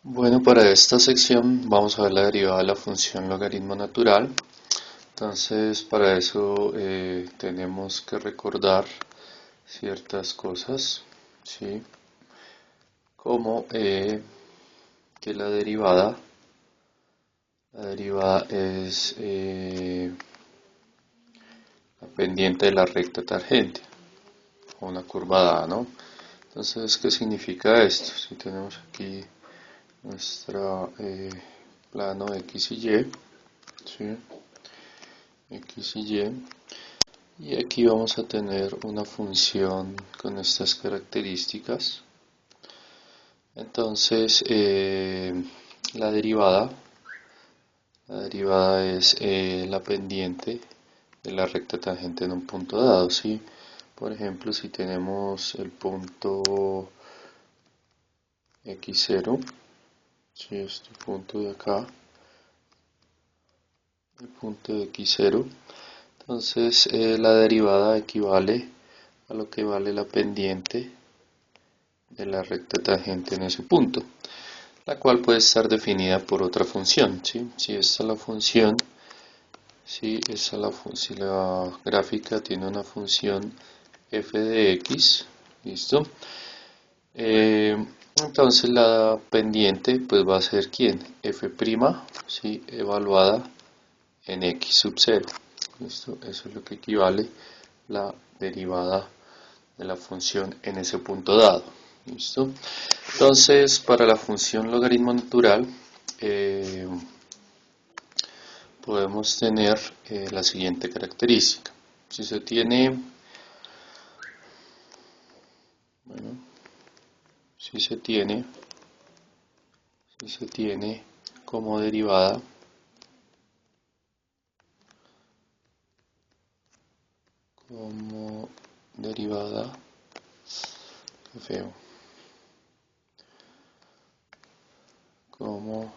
Bueno, para esta sección vamos a ver la derivada de la función logaritmo natural. Entonces, para eso tenemos que recordar ciertas cosas, ¿sí? Como que la derivada es la pendiente de la recta tangente, o una curva dada, ¿no? Entonces, ¿qué significa esto? Si tenemos aquí nuestra plano X y Y, ¿sí? X y Y, y aquí vamos a tener una función con estas características. Entonces, la derivada, la derivada es la pendiente de la recta tangente en un punto dado, ¿sí? Por ejemplo, si tenemos el punto x0, ¿sí? Este punto de acá, el punto de x0, entonces la derivada equivale a lo que vale la pendiente de la recta tangente en ese punto, la cual puede estar definida por otra función, ¿sí? Si esta es la función, si la gráfica tiene una función f de x, ¿listo? Entonces la pendiente pues va a ser ¿quién? F', ¿sí? Evaluada en x sub 0, ¿listo? Eso es lo que equivale la derivada de la función en ese punto dado. ¿Listo? Entonces, para la función logaritmo natural, podemos tener la siguiente característica. Si se tiene, bueno, si se tiene como derivada como derivada, qué feo, como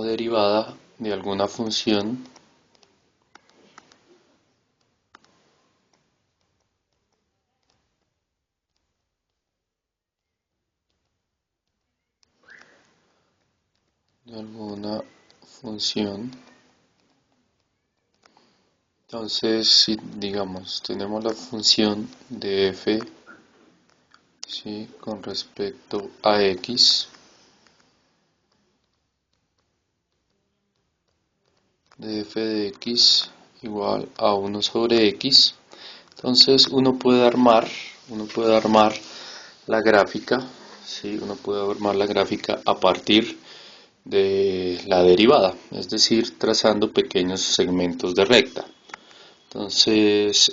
derivada de alguna función Entonces, si digamos, tenemos la función de f, ¿sí? Con respecto a x, de f de x igual a 1 sobre x, entonces uno puede armar la gráfica, ¿sí? Uno puede armar la gráfica a partir de la derivada, es decir, trazando pequeños segmentos de recta. Entonces,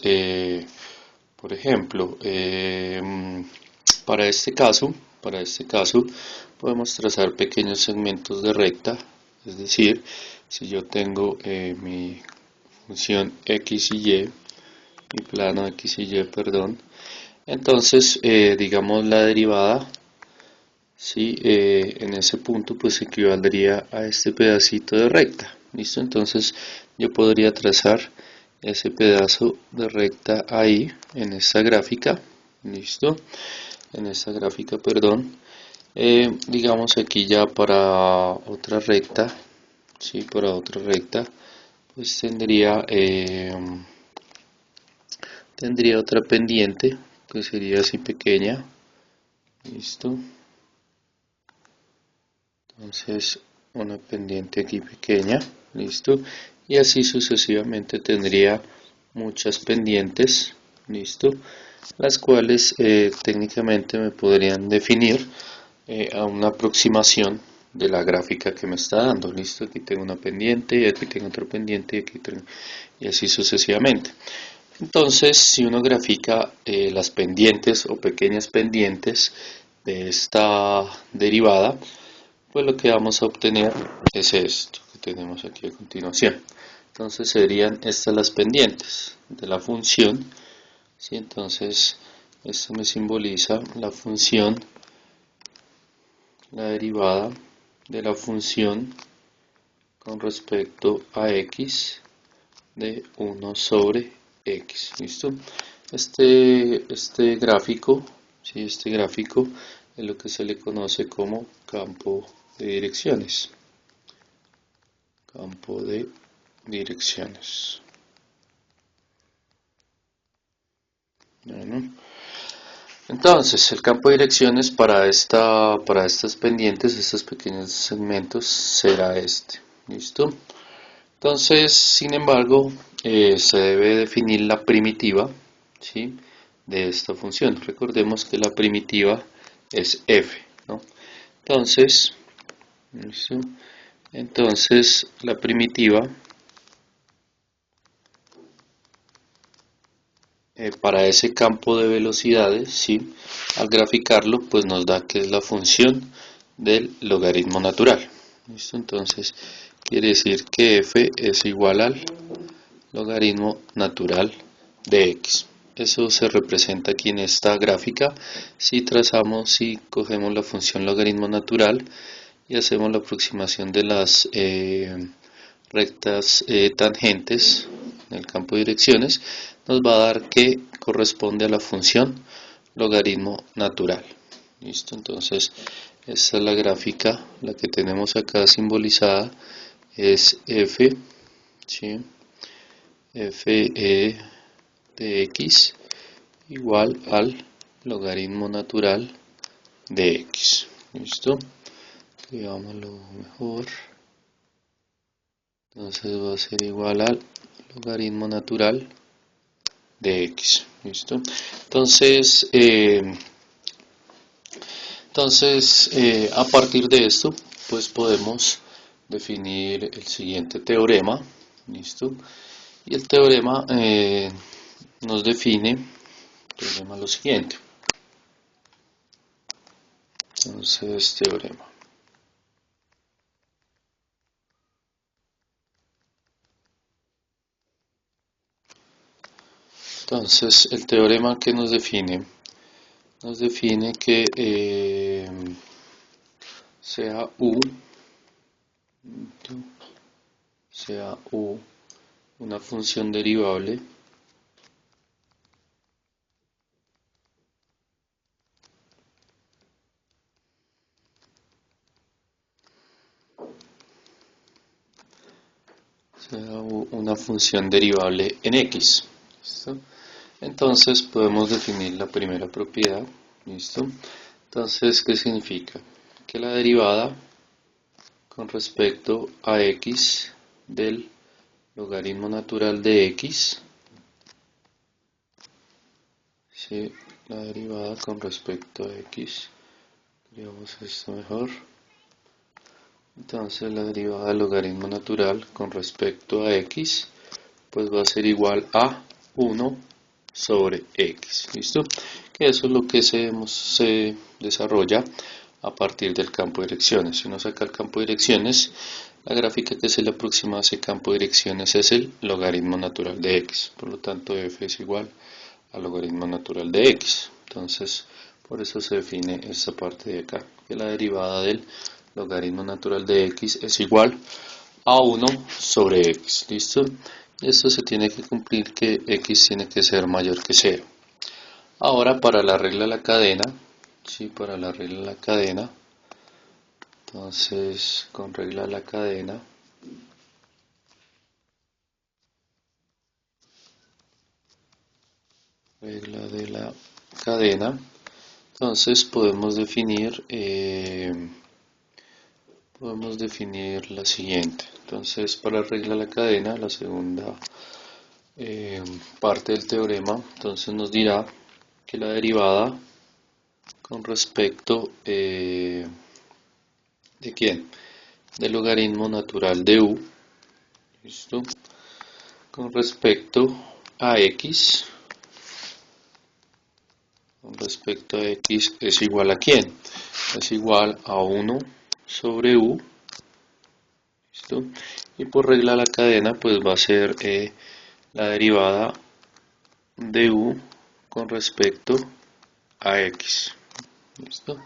por ejemplo, para este caso, podemos trazar pequeños segmentos de recta, es decir, si yo tengo mi función x y y, mi plano x y y, perdón, entonces, digamos la derivada, ¿sí? En ese punto pues equivaldría a este pedacito de recta, ¿listo? Entonces yo podría trazar ese pedazo de recta ahí en esta gráfica, ¿listo? En esta gráfica, perdón. Digamos aquí ya para otra recta, ¿sí? Para otra recta, pues tendría otra pendiente que sería así pequeña, ¿listo? Entonces una pendiente aquí pequeña, listo, y así sucesivamente tendría muchas pendientes, listo, las cuales técnicamente me podrían definir a una aproximación de la gráfica que me está dando, listo, aquí tengo una pendiente y aquí tengo otra pendiente y aquí tengo, y así sucesivamente. Entonces, si uno grafica las pendientes o pequeñas pendientes de esta derivada, pues lo que vamos a obtener es esto que tenemos aquí a continuación. Entonces serían estas las pendientes de la función, ¿sí? Entonces esto me simboliza la función, la derivada de la función con respecto a x de 1 sobre x, ¿listo? Este gráfico, ¿sí? Este gráfico es lo que se le conoce como campo de direcciones. Campo de direcciones. Bueno, entonces, el campo de direcciones para estas pendientes, estos pequeños segmentos, será este. ¿Listo? Entonces, sin embargo, se debe definir la primitiva, ¿sí? De esta función. Recordemos que la primitiva es f, ¿no? Entonces, ¿listo? Entonces, la primitiva para ese campo de velocidades, ¿sí? Al graficarlo, pues nos da que es la función del logaritmo natural. ¿Listo? Entonces, quiere decir que f es igual al logaritmo natural de x. Eso se representa aquí en esta gráfica. Si cogemos la función logaritmo natural y hacemos la aproximación de las rectas tangentes en el campo de direcciones, nos va a dar que corresponde a la función logaritmo natural. ¿Listo? Entonces, esta es la gráfica, la que tenemos acá simbolizada es f, ¿sí? F de x igual al logaritmo natural de x. ¿Listo? Escribámoslo mejor. Entonces va a ser igual al logaritmo natural de x. ¿Listo? Entonces, a partir de esto, pues podemos definir el siguiente teorema. ¿Listo? Y el teorema nos define lo siguiente. Entonces, teorema. Entonces, el teorema que nos define que sea U una función derivable en x. ¿Listo? Entonces podemos definir la primera propiedad. ¿Listo? Entonces, ¿qué significa? Que la derivada con respecto a x del logaritmo natural de x, ¿sí? La derivada con respecto a x, digamos esto mejor. Entonces la derivada del logaritmo natural con respecto a x, pues va a ser igual a 1 sobre x. ¿Listo? Que eso es lo que se desarrolla a partir del campo de direcciones. Si uno saca el campo de direcciones, la gráfica que se le aproxima a ese campo de direcciones es el logaritmo natural de x. Por lo tanto, f es igual al logaritmo natural de x. Entonces, por eso se define esta parte de acá, que la derivada del logaritmo natural de x es igual a 1 sobre x. ¿Listo? Esto se tiene que cumplir que x tiene que ser mayor que 0. Ahora, para la regla de la cadena, ¿sí? Para la regla de la cadena, entonces, con regla de la cadena, entonces podemos definir la siguiente. Entonces, para la regla de la cadena, la segunda parte del teorema, entonces nos dirá que la derivada con respecto ¿de quién? Del logaritmo natural de u, ¿listo? Con respecto a x, es igual a quién? Es igual a 1 sobre u, ¿listo? Y por regla de la cadena, pues va a ser la derivada de u con respecto a x. ¿Listo?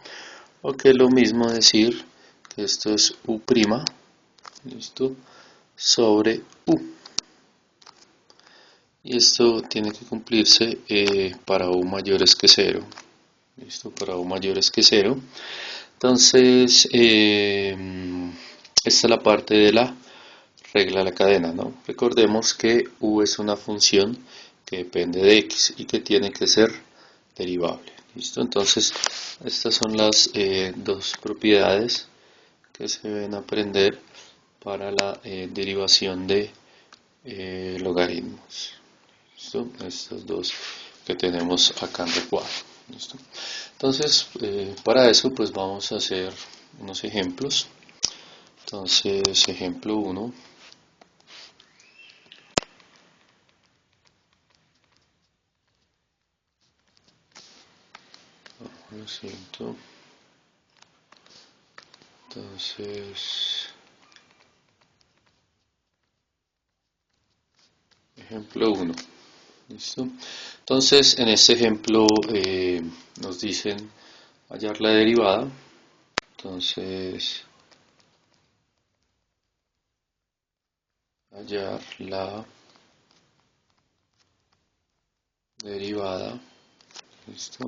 O que es lo mismo decir que esto es u', ¿listo? Sobre u. y esto tiene que cumplirse para u mayores que 0. ¿Listo? Para u mayores que 0. Entonces, esta es la parte de la regla de la cadena, ¿no? Recordemos que u es una función que depende de x y que tiene que ser derivable. ¿Listo? Entonces, estas son las dos propiedades que se deben aprender para la derivación de logaritmos. ¿Listo? Estas dos que tenemos acá en recuadro. ¿Listo? Entonces, para eso pues vamos a hacer unos ejemplos. Entonces, ejemplo 1. Lo siento. Entonces, ejemplo 1. ¿Listo? Entonces, en este ejemplo nos dicen hallar la derivada. Entonces, hallar la derivada. ¿Listo?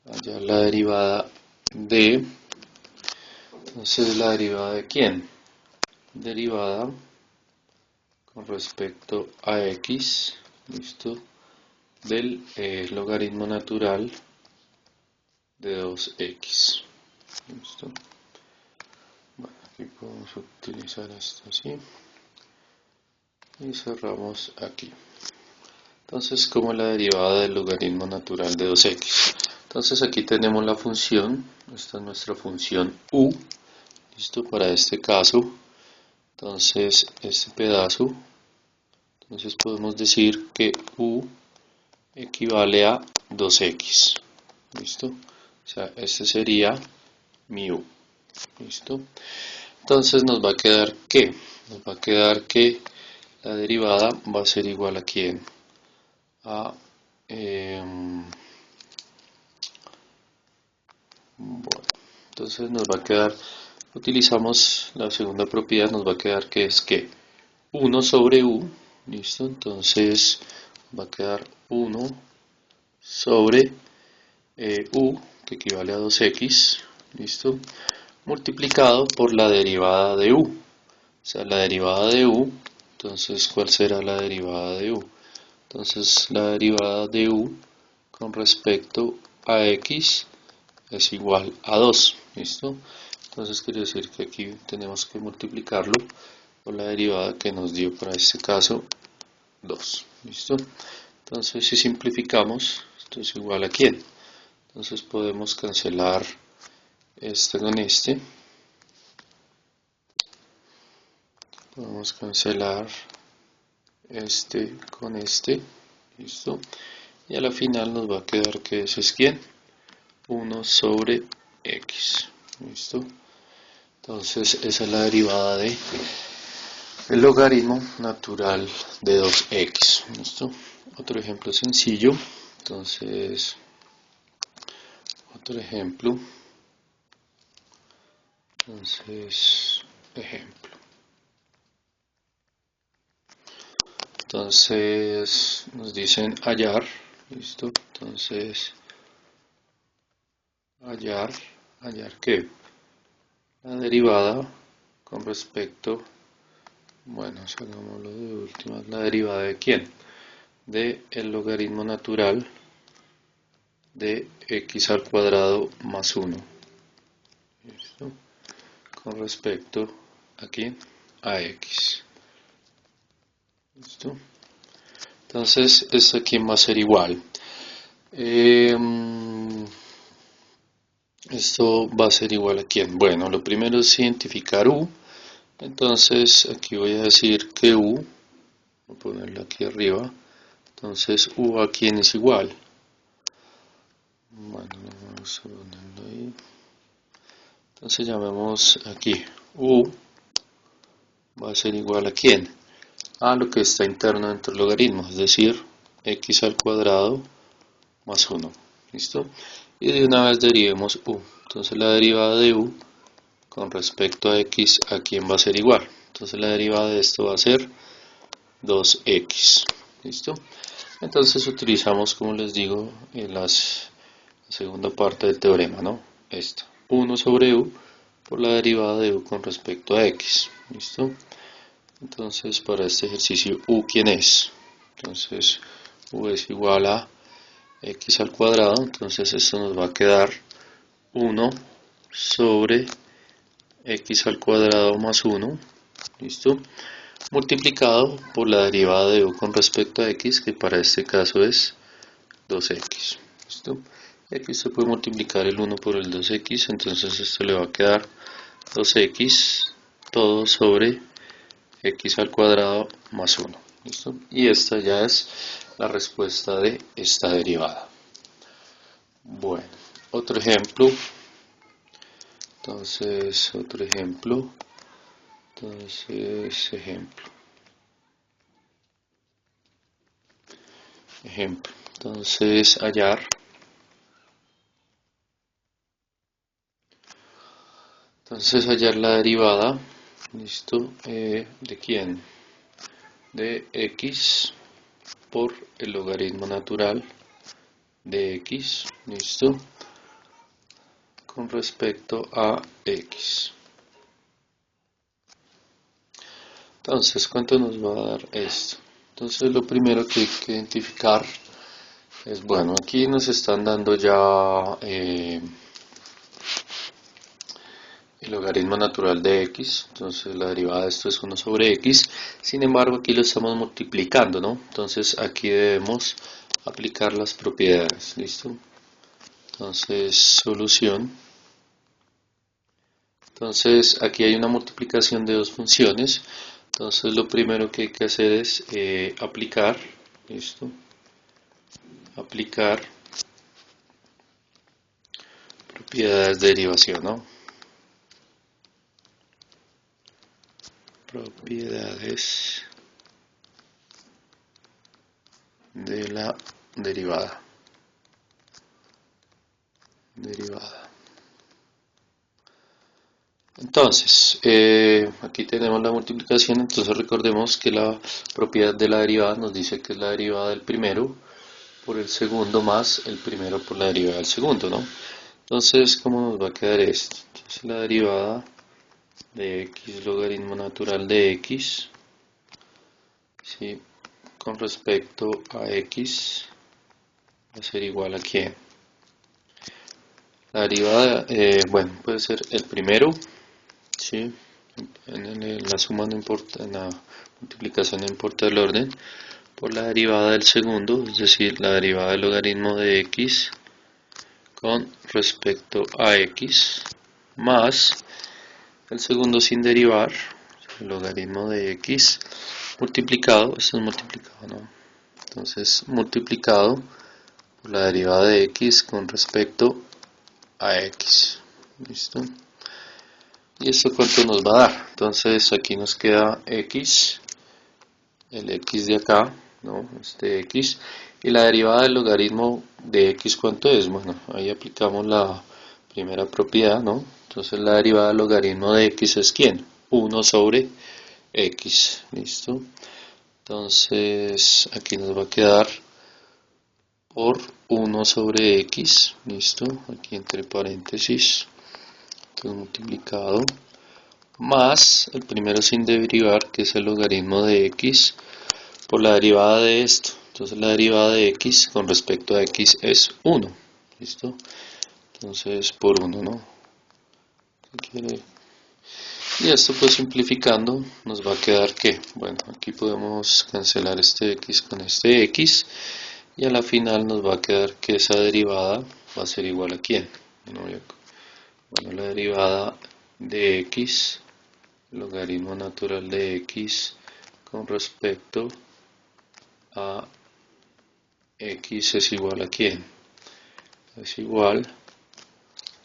Hallar la derivada de, entonces la derivada de quién? Derivada con respecto a x, ¿listo? Del logaritmo natural de 2x, ¿listo? Bueno, aquí podemos utilizar esto así y cerramos aquí. Entonces, como la derivada del logaritmo natural de 2x. Entonces aquí tenemos la función, esta es nuestra función u, ¿listo? Para este caso, entonces este pedazo, entonces podemos decir que u equivale a 2x, ¿listo? O sea, este sería mi u, ¿listo? Entonces nos va a quedar que, nos va a quedar que la derivada va a ser igual a quién, a bueno, entonces nos va a quedar, utilizamos la segunda propiedad, nos va a quedar que es que 1 sobre u, ¿listo? Entonces va a quedar 1 sobre u, que equivale a 2x, ¿listo? Multiplicado por la derivada de u, o sea, la derivada de u, entonces, ¿cuál será la derivada de u? Entonces, la derivada de u con respecto a x es igual a 2, ¿listo? Entonces quiere decir que aquí tenemos que multiplicarlo por la derivada que nos dio para este caso 2, ¿listo? Entonces si simplificamos, esto es igual a quién. Entonces podemos cancelar este con este. Podemos cancelar este con este, ¿listo? Y a la final nos va a quedar que ese es quién, 1 sobre x, ¿listo? Entonces esa es la derivada de el logaritmo natural de 2x, ¿listo? Otro ejemplo sencillo, entonces otro ejemplo, entonces nos dicen hallar, ¿listo? Entonces hallar ¿qué? La derivada con respecto, bueno, hagámoslo de última, la derivada de quién, de el logaritmo natural de x al cuadrado más 1, ¿listo? Con respecto aquí a x, ¿listo? Entonces esto aquí va a ser igual, esto va a ser igual a quién. Bueno, lo primero es identificar u. Entonces aquí voy a decir que u, voy a ponerlo aquí arriba, entonces u a quién es igual. Bueno, vamos a ponerlo ahí. Entonces llamemos aquí u va a ser igual a quién, a lo que está interno dentro del logaritmo, es decir, x al cuadrado más 1, ¿listo? Y de una vez derivemos u, entonces la derivada de u con respecto a x, ¿a quién va a ser igual? Entonces la derivada de esto va a ser 2x. ¿Listo? Entonces utilizamos, como les digo, la segunda parte del teorema, ¿no? Esta. 1 sobre u por la derivada de u con respecto a x. ¿Listo? Entonces para este ejercicio u, ¿quién es? Entonces u es igual a x al cuadrado. Entonces esto nos va a quedar 1 sobre x al cuadrado más 1. ¿Listo? Multiplicado por la derivada de u con respecto a x, que para este caso es 2x. ¿Listo? Y aquí se puede multiplicar el 1 por el 2x, entonces esto le va a quedar 2x todo sobre x al cuadrado más 1. ¿Listo? Y esta ya es la respuesta de esta derivada. Bueno, otro ejemplo. Entonces, otro ejemplo. Entonces, ejemplo. Entonces, hallar. Entonces, hallar la derivada. ¿Listo? ¿De quién? De x por el logaritmo natural de x. ¿Listo? Con respecto a x. Entonces, ¿cuánto nos va a dar esto? Entonces, lo primero que hay que identificar es, bueno, aquí nos están dando ya el logaritmo natural de x, entonces la derivada de esto es 1 sobre x, sin embargo aquí lo estamos multiplicando, ¿no? Entonces aquí debemos aplicar las propiedades, ¿listo? Entonces, solución. Entonces aquí hay una multiplicación de dos funciones. Entonces lo primero que hay que hacer es aplicar, ¿listo? Aplicar propiedades de derivación, ¿no? Propiedades de la derivada. Entonces, aquí tenemos la multiplicación, entonces recordemos que la propiedad de la derivada nos dice que es la derivada del primero por el segundo más el primero por la derivada del segundo, ¿no? Entonces, ¿cómo nos va a quedar esto? Entonces, la derivada de x logaritmo natural de x, ¿sí? Con respecto a x va a ser igual a ¿quién? La derivada, bueno, puede ser el primero, ¿sí? En la suma no importa, en la multiplicación no importa el orden, por la derivada del segundo, es decir, la derivada del logaritmo de x con respecto a x, más el segundo sin derivar, el logaritmo de x, multiplicado, esto es multiplicado, ¿no? Entonces, multiplicado por la derivada de x con respecto a x. ¿Listo? ¿Y esto cuánto nos va a dar? Entonces, aquí nos queda x, el x de acá, ¿no? Este x, y la derivada del logaritmo de x, ¿cuánto es? Bueno, ahí aplicamos la primera propiedad, ¿no? Entonces la derivada del logaritmo de x es ¿quién? 1 sobre x, ¿listo? Entonces aquí nos va a quedar por 1 sobre x, ¿listo? Aquí entre paréntesis, todo multiplicado, más el primero sin derivar, que es el logaritmo de x, por la derivada de esto. Entonces la derivada de x con respecto a x es 1, ¿listo? Entonces por 1, ¿no? Y esto pues simplificando nos va a quedar que, bueno, aquí podemos cancelar este x con este x y a la final nos va a quedar que esa derivada va a ser igual a ¿quién? Bueno, la derivada de x, logaritmo natural de x con respecto a x es igual a ¿quién? Es igual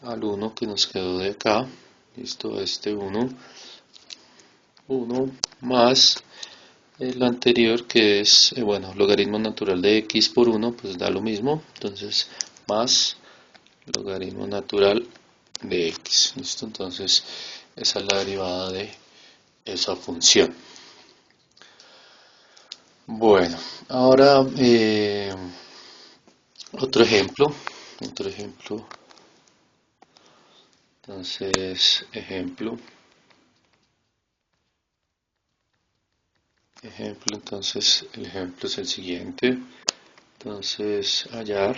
al 1 que nos quedó de acá, listo, este 1 más el anterior que es, bueno, logaritmo natural de x por 1, pues da lo mismo, entonces más logaritmo natural de x, listo, entonces esa es la derivada de esa función. Bueno, ahora otro ejemplo. Entonces, entonces el ejemplo es el siguiente. Entonces, hallar,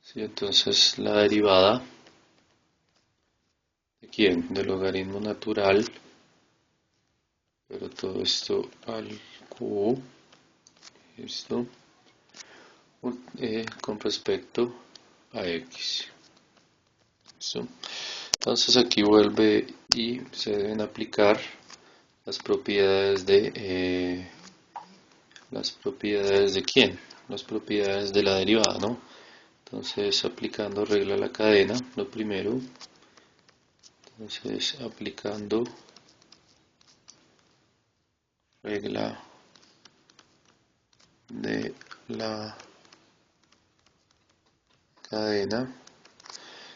¿sí? Entonces la derivada de quién, del logaritmo natural, pero todo esto al cubo, esto, con respecto a x. ¿Listo? Entonces aquí vuelve y se deben aplicar las propiedades de quién, las propiedades de la derivada, ¿no? Entonces aplicando regla a la cadena, lo primero. Entonces aplicando regla de la cadena.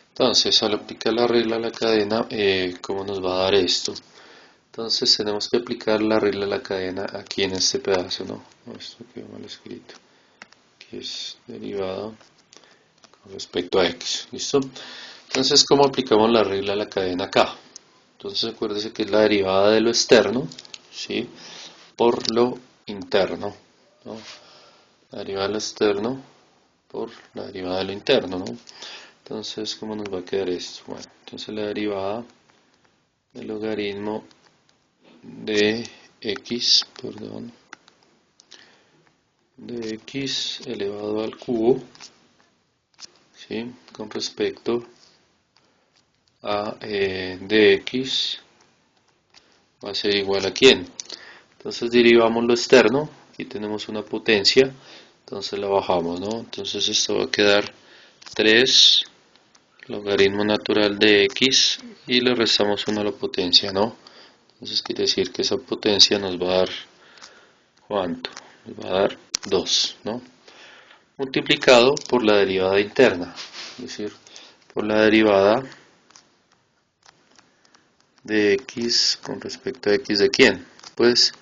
Entonces al aplicar la regla a la cadena, ¿cómo nos va a dar esto? Entonces tenemos que aplicar la regla a la cadena aquí en este pedazo, ¿no? Esto quedó mal escrito, que es derivada con respecto a x, ¿listo? Entonces, ¿cómo aplicamos la regla a la cadena acá? Entonces acuérdense que es la derivada de lo externo, ¿sí? Por lo interno, ¿no? La derivada de lo externo por la derivada de lo interno, ¿no? Entonces, ¿cómo nos va a quedar esto? Bueno, entonces la derivada del logaritmo de x, de x elevado al cubo, ¿sí? Con respecto a dx va a ser igual a quién. Entonces derivamos lo externo, aquí tenemos una potencia, entonces la bajamos, ¿no? Entonces esto va a quedar 3 logaritmo natural de x y le restamos 1 a la potencia, ¿no? Entonces quiere decir que esa potencia nos va a dar, ¿cuánto? Nos va a dar 2, ¿no? Multiplicado por la derivada interna, es decir, por la derivada de x con respecto a x de quién, pues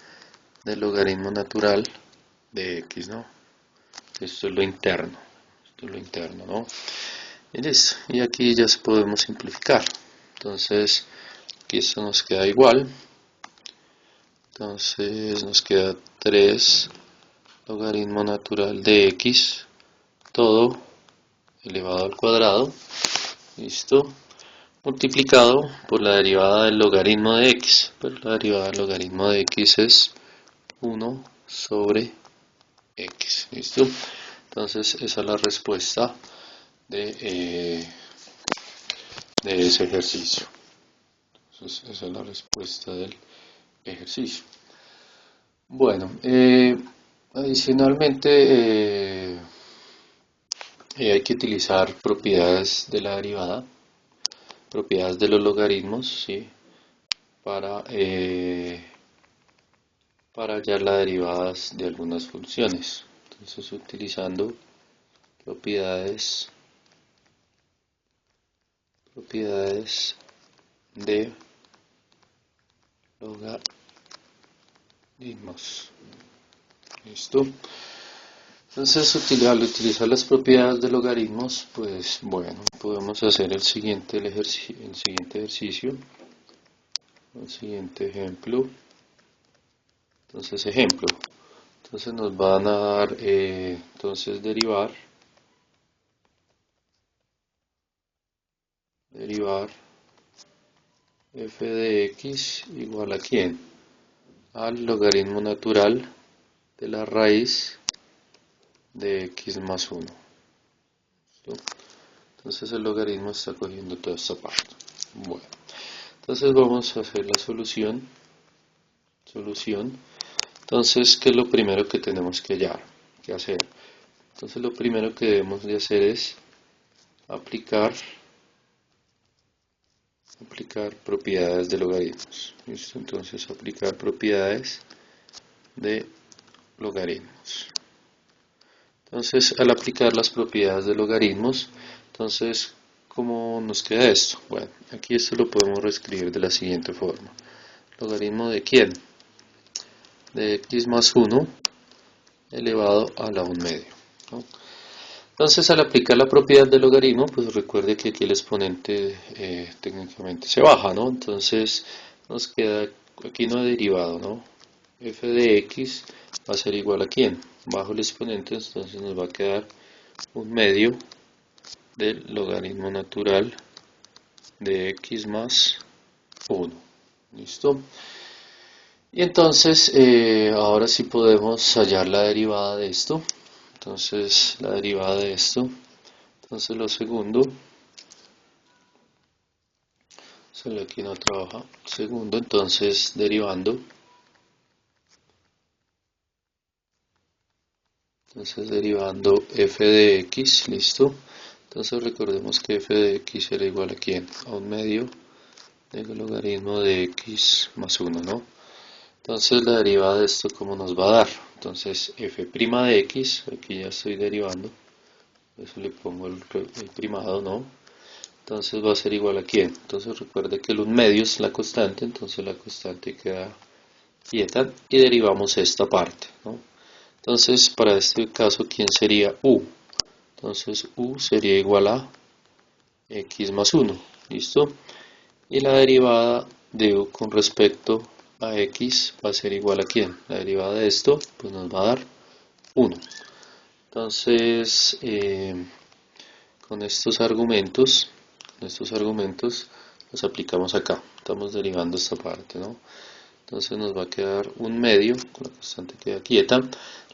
del logaritmo natural de x, ¿no? Esto es lo interno, ¿no? Y listo, y aquí ya se podemos simplificar. Entonces aquí esto nos queda igual, entonces nos queda 3 logaritmo natural de x todo elevado al cuadrado, listo, multiplicado por la derivada del logaritmo de x, pero la derivada del logaritmo de x es 1 sobre x, listo. Entonces esa es la respuesta de ese ejercicio. Entonces esa es la respuesta del ejercicio. Bueno, adicionalmente hay que utilizar propiedades de la derivada, propiedades de los logaritmos, ¿sí? Para hallar las derivadas de algunas funciones. Entonces utilizando propiedades de logaritmos. ¿Listo? Entonces al utilizar las propiedades de logaritmos, pues bueno, podemos hacer el siguiente ejercicio, el siguiente ejemplo. Entonces ejemplo, entonces nos van a dar, entonces derivar f de x igual a ¿quién? Al logaritmo natural de la raíz de x más 1. ¿Listo? Entonces el logaritmo está cogiendo toda esta parte. Bueno, entonces vamos a hacer la solución. Entonces, ¿qué es lo primero que tenemos que hacer? Entonces lo primero que debemos de hacer es aplicar propiedades de logaritmos. ¿Listo? Entonces aplicar propiedades de logaritmos. Entonces al aplicar las propiedades de logaritmos, entonces ¿cómo nos queda esto? Bueno, aquí esto lo podemos reescribir de la siguiente forma. ¿Logaritmo de quién? De x más 1 elevado a la 1 medio, ¿no? Entonces, al aplicar la propiedad del logaritmo, pues recuerde que aquí el exponente técnicamente se baja, ¿no? Entonces, nos queda, aquí no hay derivado, ¿no? F de x va a ser igual a ¿quién? Bajo el exponente, entonces nos va a quedar 1 medio del logaritmo natural de x más 1. ¿Listo? Y entonces, ahora sí podemos hallar la derivada de esto. Entonces, la derivada de esto. Entonces, lo segundo, solo aquí no trabaja. Segundo, entonces, derivando. Entonces, derivando f de x, ¿listo? Entonces, recordemos que f de x era igual a ¿quién? A 1 medio del logaritmo de x más 1, ¿no? Entonces la derivada de esto, ¿cómo nos va a dar? Entonces f' de x, aquí ya estoy derivando, eso le pongo el primado, ¿no? Entonces va a ser igual a ¿quién? Entonces recuerde que el 1 medio es la constante, entonces la constante queda quieta y derivamos esta parte, ¿no? Entonces para este caso, ¿quién sería u? Entonces u sería igual a x más 1, ¿listo? Y la derivada de u con respecto a x va a ser igual a ¿quién? La derivada de esto pues nos va a dar 1. Entonces, con estos argumentos los aplicamos acá. Estamos derivando esta parte, ¿no? Entonces nos va a quedar 1 medio, con la constante queda quieta.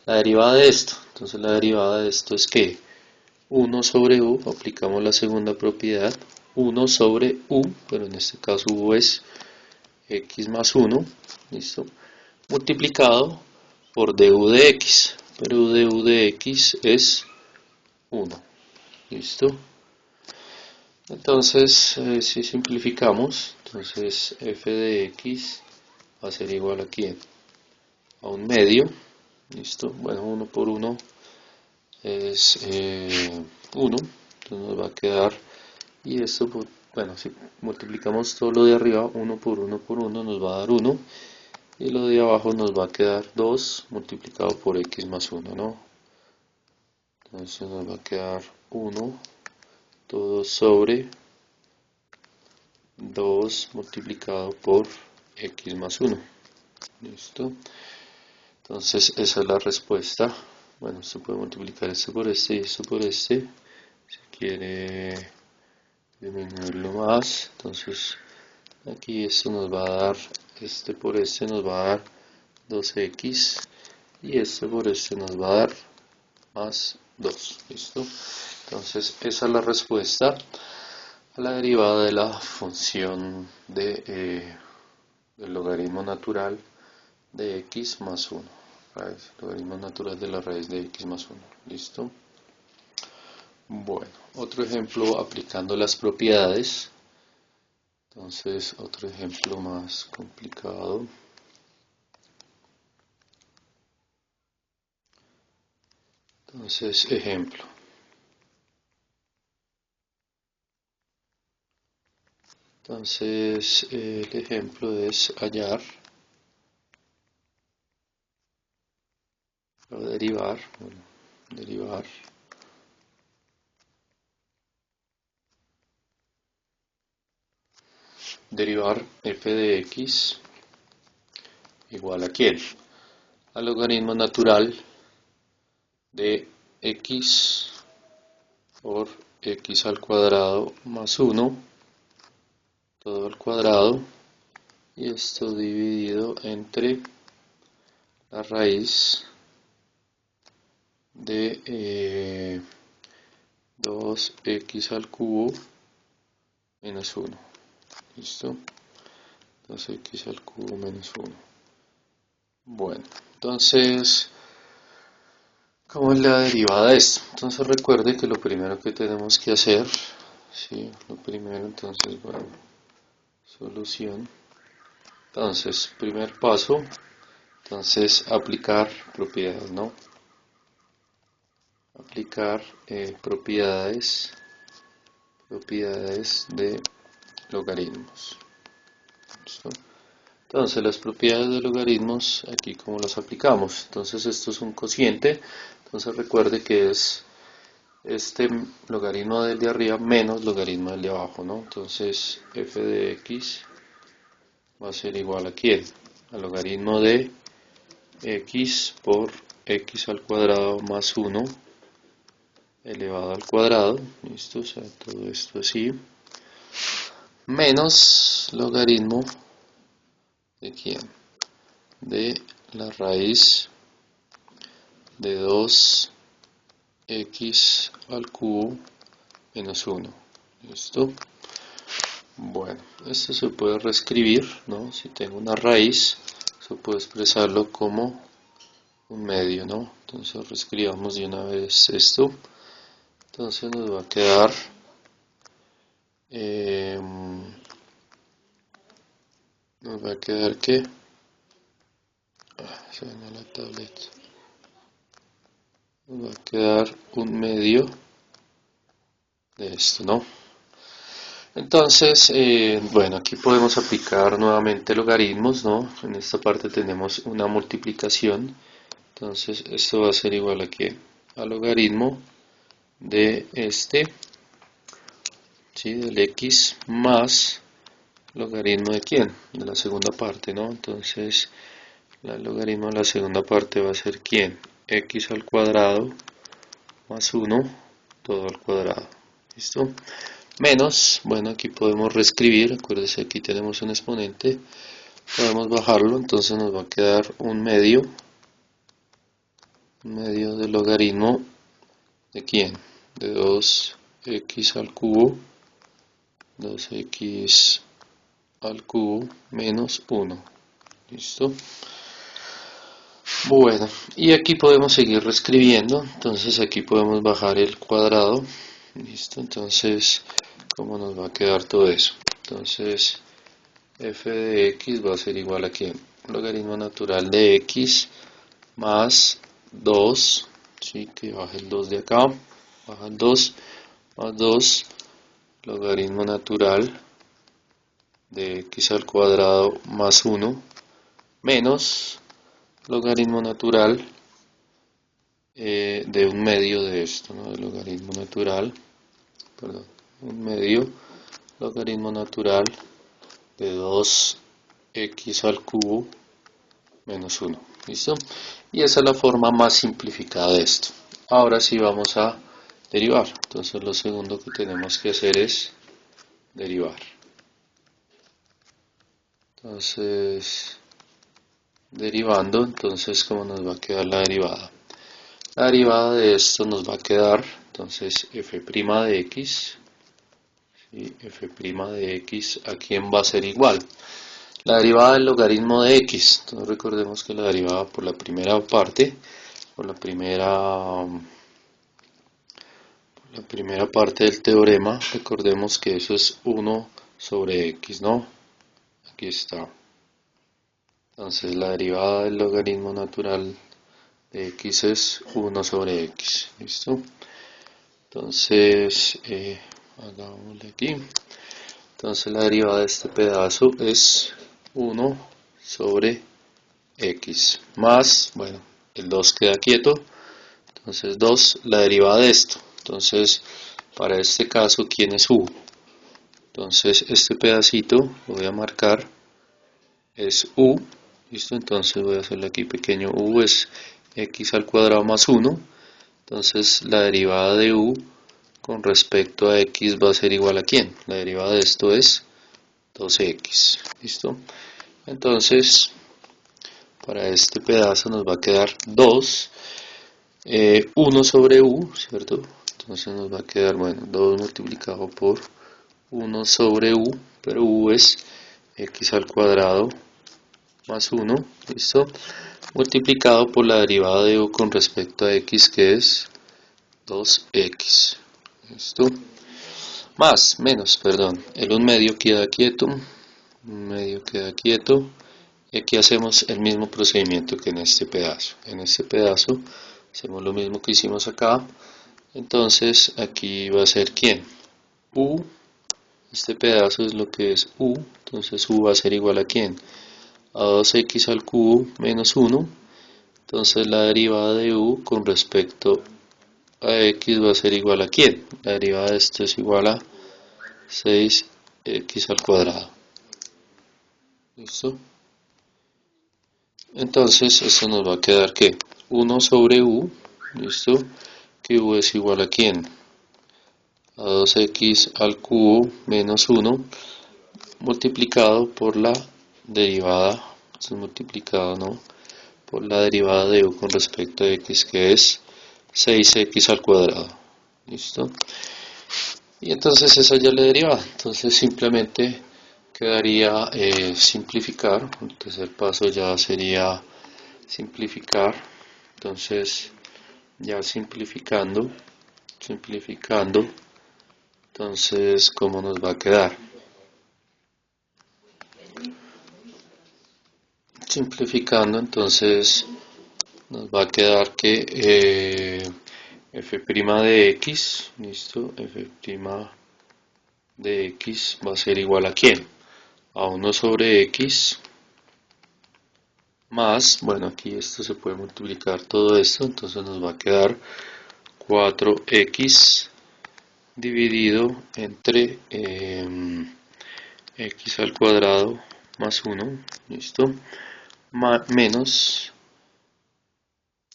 La derivada de esto, entonces la derivada de esto es que 1 sobre u, aplicamos la segunda propiedad, 1 sobre u, pero en este caso u es x más 1, ¿listo? Multiplicado por du de x, pero du de x es 1, ¿listo? Entonces, si simplificamos, entonces f de x va a ser igual a ¿quién? A 1 medio, ¿listo? Bueno, 1 por 1 es 1, entonces nos va a quedar, y esto, bueno, si multiplicamos todo lo de arriba, 1 por 1 por 1 nos va a dar 1, y lo de abajo nos va a quedar 2 multiplicado por x más 1, ¿no? Entonces nos va a quedar 1 todo sobre 2 multiplicado por x más 1. ¿Listo? Entonces esa es la respuesta. Bueno, se puede multiplicar esto por este y esto por este. Si quiere disminuirlo más, entonces aquí esto nos va a dar, este por este nos va a dar 2x y este por este nos va a dar más 2. ¿Listo? Entonces esa es la respuesta a la derivada de la función del logaritmo natural de x más 1. Logaritmo natural de la raíz de x más 1. ¿Listo? Bueno, otro ejemplo aplicando las propiedades. Entonces, otro ejemplo más complicado. Entonces, ejemplo. Entonces, el ejemplo es hallar o derivar, bueno, derivar f de x igual a ¿quién? Al logaritmo natural de x por x al cuadrado más 1 todo al cuadrado y esto dividido entre la raíz de 2x al cubo menos 1. ¿Listo? 2x al cubo menos 1. Bueno, entonces, ¿cómo es la derivada de esto? Entonces recuerde que lo primero que tenemos que hacer, ¿sí? Lo primero, entonces, bueno, solución. Entonces, primer paso, entonces aplicar propiedades, ¿no? Aplicar propiedades propiedades de logaritmos. ¿Listo? Entonces las propiedades de logaritmos aquí como las aplicamos. Entonces esto es un cociente. Entonces recuerde que es este logaritmo del de arriba menos logaritmo del de abajo, ¿no? Entonces f de x va a ser igual a ¿quién? Al logaritmo de x por x al cuadrado más 1 elevado al cuadrado, ¿listo? O sea, todo esto así, menos logaritmo ¿de quién? De la raíz de 2x al cubo menos 1, ¿listo? Bueno, esto se puede reescribir, ¿no? Si tengo una raíz, se puede expresarlo como un medio, ¿no? Entonces reescribamos de una vez esto. Entonces nos va a quedar que se dañó la tableta. Nos va a quedar un medio de esto, ¿no? Entonces, bueno, aquí podemos aplicar nuevamente logaritmos, ¿no? En esta parte tenemos una multiplicación. Entonces, esto va a ser igual a ¿qué? Al logaritmo de este, ¿sí? Del x más logaritmo de ¿quién? De la segunda parte, ¿no? Entonces, el logaritmo de la segunda parte va a ser ¿quién? X al cuadrado más 1 todo al cuadrado. ¿Listo? Menos, bueno, aquí podemos reescribir, acuérdense, aquí tenemos un exponente, podemos bajarlo, entonces nos va a quedar un medio del logaritmo de ¿quién? De 2x al cubo, 2x al cubo menos 1. ¿Listo? Bueno, y aquí podemos seguir reescribiendo, entonces aquí podemos bajar el cuadrado. ¿Listo? Entonces, ¿cómo nos va a quedar todo eso? Entonces, f de x va a ser igual a ¿qué? Logaritmo natural de x más 2, ¿sí? Que baja el 2 de acá, baja el 2, más 2, logaritmo natural de x al cuadrado más 1, menos logaritmo natural de un medio de esto, ¿no? El logaritmo natural, perdón, un medio, logaritmo natural de 2x al cubo menos 1. ¿Listo? Y esa es la forma más simplificada de esto. Ahora sí vamos a derivar. Entonces lo segundo que tenemos que hacer es derivar. Entonces, derivando, entonces ¿cómo nos va a quedar la derivada? La derivada de esto nos va a quedar, entonces, f' de x, ¿sí? F' de x, ¿a quién va a ser igual? La derivada del logaritmo de x, entonces recordemos que la derivada por la primera parte, por la primera parte del teorema, recordemos que eso es 1 sobre x, ¿no? Aquí está. Entonces la derivada del logaritmo natural de x es 1 sobre x, ¿listo? Entonces, hagámosle aquí. Entonces la derivada de este pedazo es 1 sobre x más, bueno, el 2 queda quieto, entonces 2, la derivada de esto. Entonces, para este caso, ¿quién es u? Entonces, este pedacito lo voy a marcar, es u, ¿listo? Entonces voy a hacerle aquí pequeño u, es x al cuadrado más 1. Entonces, la derivada de u con respecto a x va a ser igual a ¿quién? La derivada de esto es 2x, ¿listo? Entonces, para este pedazo nos va a quedar 2, 1 sobre u, ¿cierto? Entonces nos va a quedar, bueno, 2 multiplicado por 1 sobre u, pero u es x al cuadrado más 1, ¿listo? Multiplicado por la derivada de u con respecto a x, que es 2x, ¿listo? Más, menos, perdón, el 1 medio queda quieto, 1 medio queda quieto, y aquí hacemos el mismo procedimiento que en este pedazo. En este pedazo hacemos lo mismo que hicimos acá, entonces aquí va a ser ¿quién? u, este pedazo es lo que es u, entonces u va a ser igual a ¿quién? A 2x al cubo menos 1, entonces la derivada de u con respecto a x va a ser igual a ¿quién? La derivada de esto es igual a 6x al cuadrado. ¿Listo? Entonces esto nos va a quedar que 1 sobre u, ¿listo? Que u es igual a ¿quién? A 2x al cubo menos 1 multiplicado por la derivada, esto es multiplicado, ¿no? Por la derivada de u con respecto a x, que es 6x al cuadrado. ¿Listo? Y entonces esa ya la derivada. Entonces simplemente quedaría simplificar. El tercer paso ya sería simplificar. Entonces ya simplificando, entonces ¿cómo nos va a quedar? Simplificando, entonces nos va a quedar que f' de x, listo, f' de x va a ser igual a ¿quién? A 1 sobre x más, bueno, aquí esto se puede multiplicar todo esto, entonces nos va a quedar 4x dividido entre x al cuadrado más 1, listo, menos,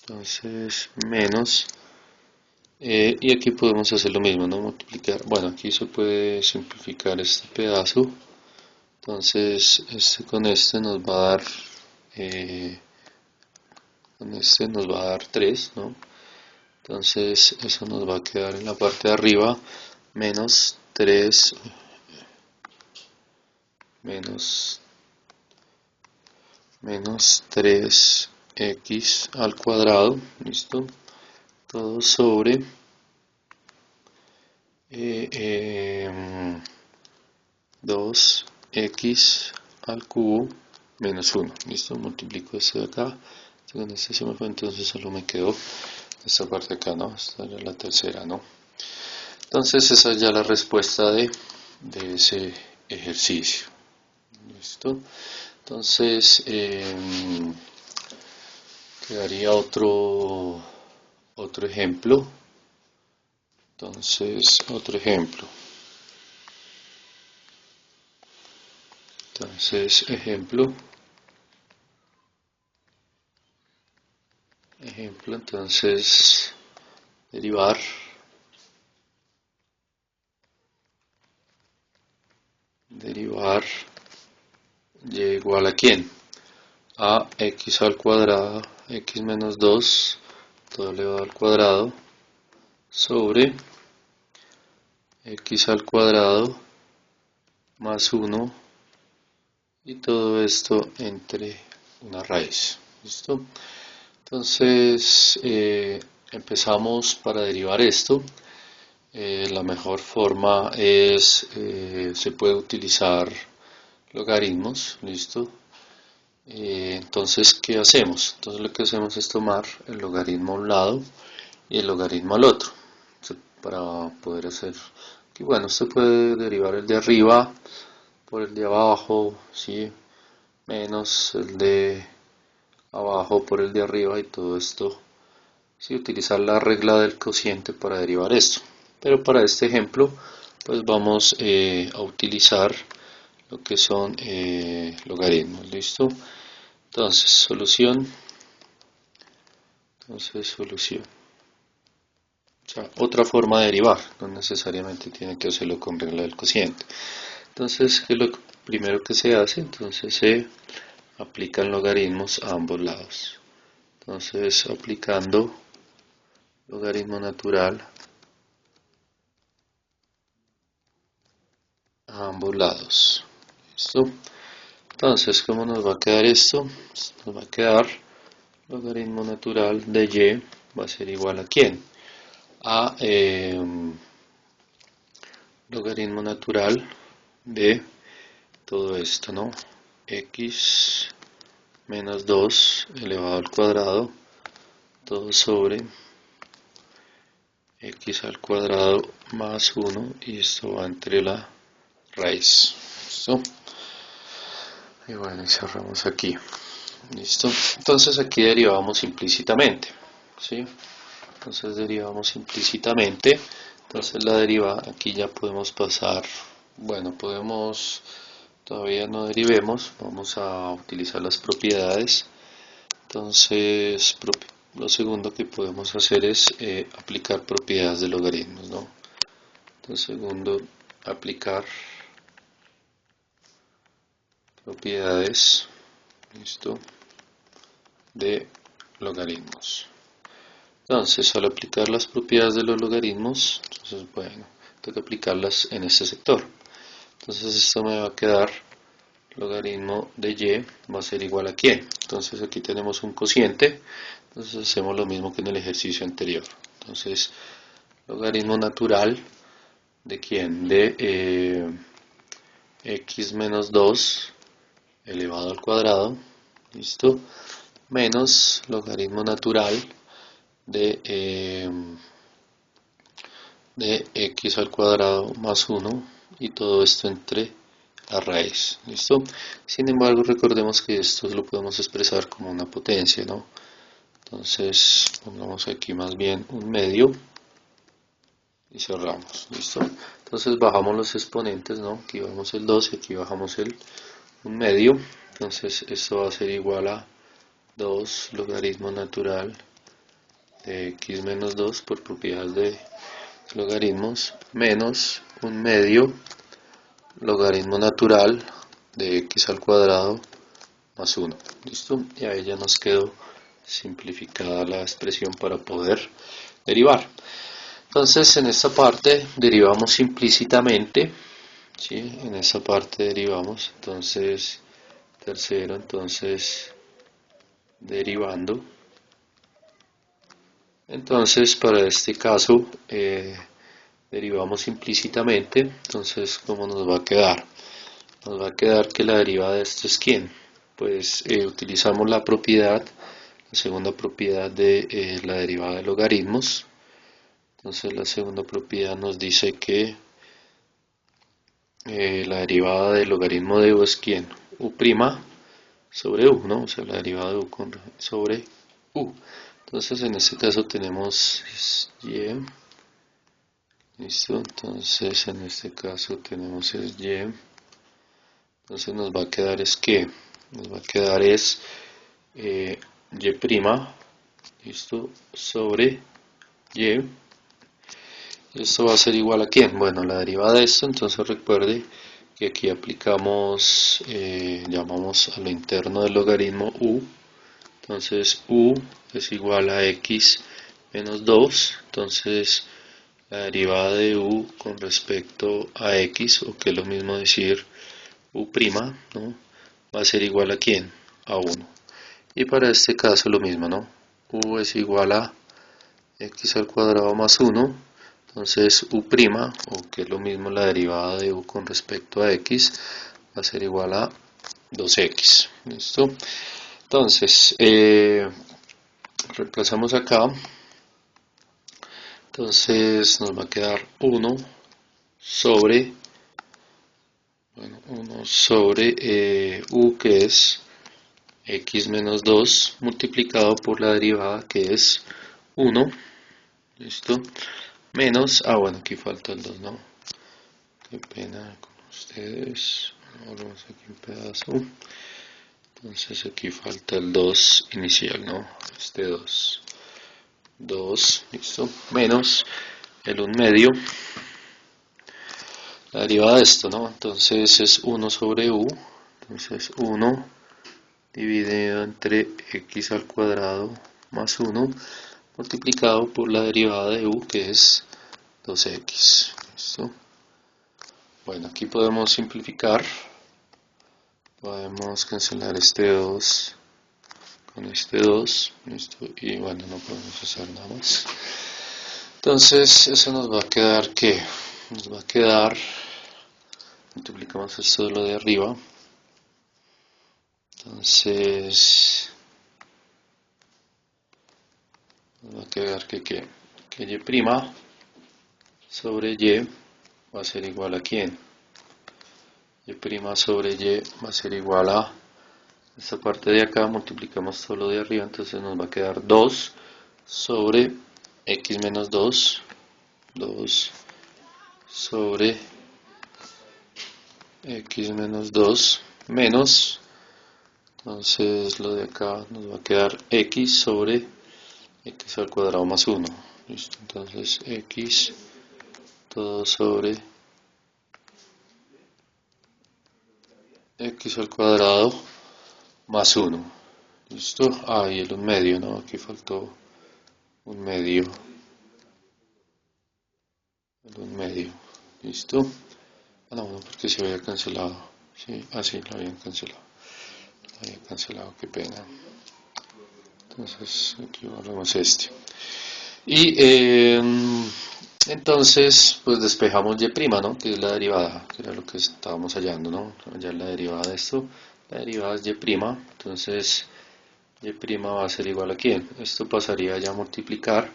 entonces menos, y aquí podemos hacer lo mismo, ¿no? Multiplicar, bueno, aquí se puede simplificar este pedazo, entonces con este nos va a dar, con este nos va a dar 3, ¿no? Entonces eso nos va a quedar en la parte de arriba, menos 3, menos 3x al cuadrado, listo, todo sobre 2x al cubo menos 1, listo, multiplico esto de acá, con este se me fue, entonces solo me quedó esta parte acá, ¿no? Esta es la tercera, ¿no? Entonces esa es ya la respuesta de ese ejercicio, listo. Entonces quedaría otro ejemplo. Entonces, otro ejemplo. Entonces, entonces, derivar y igual a ¿quién? A x al cuadrado, x menos 2, todo elevado al cuadrado, sobre x al cuadrado más 1 y todo esto entre una raíz. ¿Listo? Entonces empezamos para derivar esto. La mejor forma es, se puede utilizar logaritmos, ¿listo? Entonces, ¿qué hacemos? Entonces lo que hacemos es tomar el logaritmo a un lado y el logaritmo al otro, para poder hacer, que bueno, usted puede derivar el de arriba por el de abajo, ¿sí? Menos el de abajo por el de arriba y todo esto, ¿sí? Utilizar la regla del cociente para derivar esto. Pero para este ejemplo, pues vamos a utilizar lo que son logaritmos, ¿listo? Entonces, solución. O sea, otra forma de derivar, no necesariamente tiene que hacerlo con regla del cociente. Entonces, ¿qué es lo primero que se hace? Entonces se aplican logaritmos a ambos lados. Entonces, aplicando logaritmo natural a ambos lados. ¿Listo? Entonces, ¿cómo nos va a quedar esto? Nos va a quedar logaritmo natural de y va a ser igual a ¿quién? A logaritmo natural de todo esto, ¿no? X menos 2 elevado al cuadrado, todo sobre x al cuadrado más 1 y esto va entre la raíz. ¿Listo? Y bueno, y cerramos aquí. ¿Listo? Entonces aquí derivamos implícitamente. ¿Sí? Entonces derivamos implícitamente. Entonces la deriva, aquí ya podemos pasar, bueno, todavía no derivemos, vamos a utilizar las propiedades. Entonces, lo segundo que podemos hacer es aplicar propiedades de logaritmos, ¿no? Entonces, segundo, aplicar propiedades, listo, de logaritmos. Entonces, al aplicar las propiedades de los logaritmos, entonces, bueno, tengo que aplicarlas en este sector. Entonces, esto me va a quedar logaritmo de y va a ser igual a quién. Entonces, aquí tenemos un cociente. Entonces, hacemos lo mismo que en el ejercicio anterior. Entonces, logaritmo natural de quién? De x menos 2 elevado al cuadrado. ¿Listo? Menos logaritmo natural de x al cuadrado más 1 y todo esto entre la raíz. ¿Listo? Sin embargo, recordemos que esto lo podemos expresar como una potencia, ¿no? Entonces, pongamos aquí más bien un medio y cerramos. ¿Listo? Entonces, bajamos los exponentes, ¿no? Aquí bajamos el 2 y aquí bajamos un medio. Entonces, esto va a ser igual a 2 logaritmo natural de x menos 2 por propiedades de logaritmos menos un medio logaritmo natural de x al cuadrado más 1. ¿Listo? Y ahí ya nos quedó simplificada la expresión para poder derivar. Entonces en esta parte derivamos implícitamente, ¿sí? En esta parte derivamos, entonces tercero, entonces derivando. Entonces para este caso derivamos implícitamente, entonces ¿cómo nos va a quedar? Nos va a quedar que la derivada de esto es ¿quién? Pues utilizamos la propiedad, la segunda propiedad de la derivada de logaritmos. Entonces la segunda propiedad nos dice que la derivada del logaritmo de u es ¿quién? U' sobre u, ¿no? O sea, la derivada de u sobre u. Entonces en este caso tenemos y. ¿Listo? Entonces en este caso tenemos es y. Entonces nos va a quedar es que, nos va a quedar es y', ¿listo? Sobre y. Esto va a ser igual a quién? Bueno, la derivada de esto, entonces recuerde que aquí aplicamos, llamamos a lo interno del logaritmo u. Entonces u es igual a x menos 2. Entonces la derivada de u con respecto a x, o que es lo mismo decir u', ¿no? Va a ser igual a quién? A 1. Y para este caso lo mismo, ¿no? U es igual a x al cuadrado más 1. Entonces u', o que es lo mismo la derivada de u con respecto a x, va a ser igual a 2x. ¿Listo? Entonces, reemplazamos acá. Entonces nos va a quedar 1 sobre, bueno, 1 sobre u, que es x menos 2 multiplicado por la derivada que es 1. ¿Listo? Menos, bueno, aquí falta el 2, ¿no? Qué pena con ustedes. Volvemos aquí un pedazo. Entonces aquí falta el 2 inicial, ¿no? Este 2. 2, listo. Menos el 1 medio. La derivada de esto, ¿no? Entonces es 1 sobre u. Entonces 1 dividido entre x al cuadrado más 1 multiplicado por la derivada de u, que es 2x. ¿Listo? Bueno, aquí podemos simplificar. Podemos cancelar este 2 con este 2. ¿Listo? Y bueno, no podemos hacer nada más. Entonces, eso nos va a quedar que nos va a quedar, multiplicamos esto de lo de arriba. Entonces, nos va a quedar que y', sobre y va a ser igual a ¿quién? Y' sobre y va a ser igual a esta parte de acá, multiplicamos todo lo de arriba, entonces nos va a quedar 2 sobre x menos 2, 2 sobre x menos 2 menos, entonces lo de acá nos va a quedar x sobre x al cuadrado más 1. ¿Listo? Entonces x todo sobre x al cuadrado más 1. ¿Listo? Ah, y el 1 medio, ¿no? Aquí faltó un medio. El 1 medio. ¿Listo? Ah, no, porque se había cancelado. Sí, sí, lo habían cancelado. Lo habían cancelado, qué pena. Entonces, aquí borramos este. Y entonces, pues despejamos y', ¿no? Que es la derivada, que era lo que estábamos hallando, ¿no? Hallar la derivada de esto. La derivada es y', entonces y' va a ser igual a ¿quién? Esto pasaría ya a multiplicar.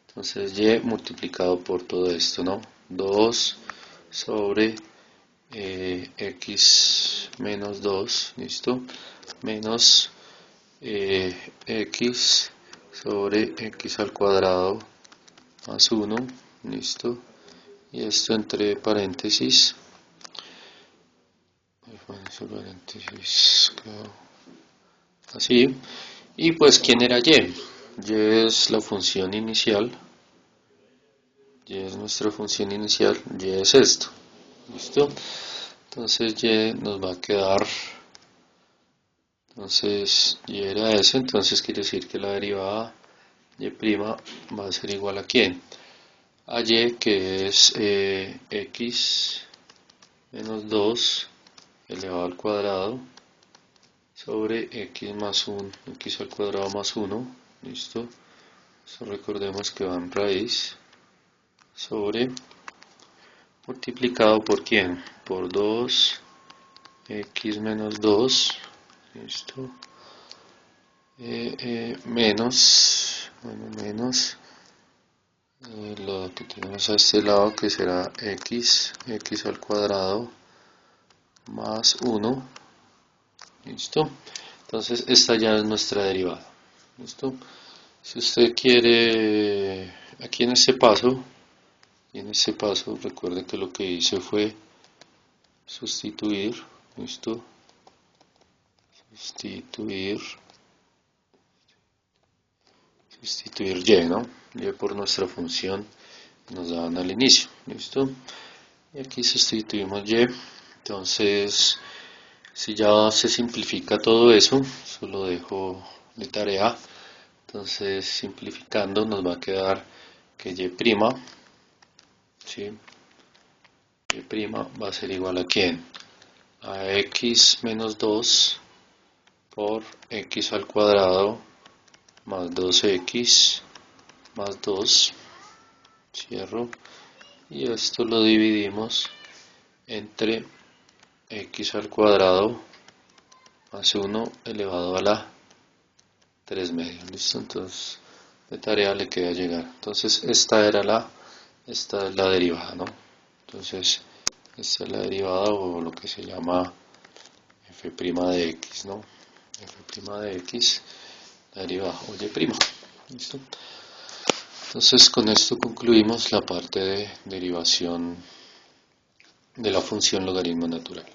Entonces y multiplicado por todo esto, ¿no? 2 sobre x menos 2, ¿listo? Menos x sobre x al cuadrado más 1, ¿listo? Y esto entre paréntesis, así. Y pues, ¿quién era y? Y es la función inicial, y es nuestra función inicial, y es esto, ¿listo? Entonces y nos va a quedar, entonces y era eso, entonces quiere decir que la derivada y' va a ser igual a ¿quién? A y, que es x menos 2 elevado al cuadrado sobre x más 1, x al cuadrado más 1, ¿listo? Eso recordemos que va en raíz sobre multiplicado por ¿quién? Por 2 x menos 2, ¿listo? Menos, bueno, menos lo que tenemos a este lado, que será x al cuadrado más 1, ¿listo? Entonces esta ya es nuestra derivada, ¿listo? Si usted quiere, aquí en este paso, recuerde que lo que hice fue sustituir, ¿listo? Sustituir y, ¿no? Y por nuestra función nos daban al inicio, ¿listo? Y aquí sustituimos y, entonces si ya se simplifica todo eso, lo dejo de tarea. Entonces simplificando nos va a quedar que y', ¿sí? Y' va a ser igual a ¿quién? A x menos 2 por x al cuadrado más 2x más 2, cierro, y esto lo dividimos entre x al cuadrado más 1 elevado a la 3 medios, ¿listo? Entonces de tarea le queda llegar. Entonces esta es la derivada, ¿no? Entonces esta es la derivada, o lo que se llama f' de x, ¿no? f' de x, la derivada, o y', ¿listo? Entonces con esto concluimos la parte de derivación de la función logaritmo natural.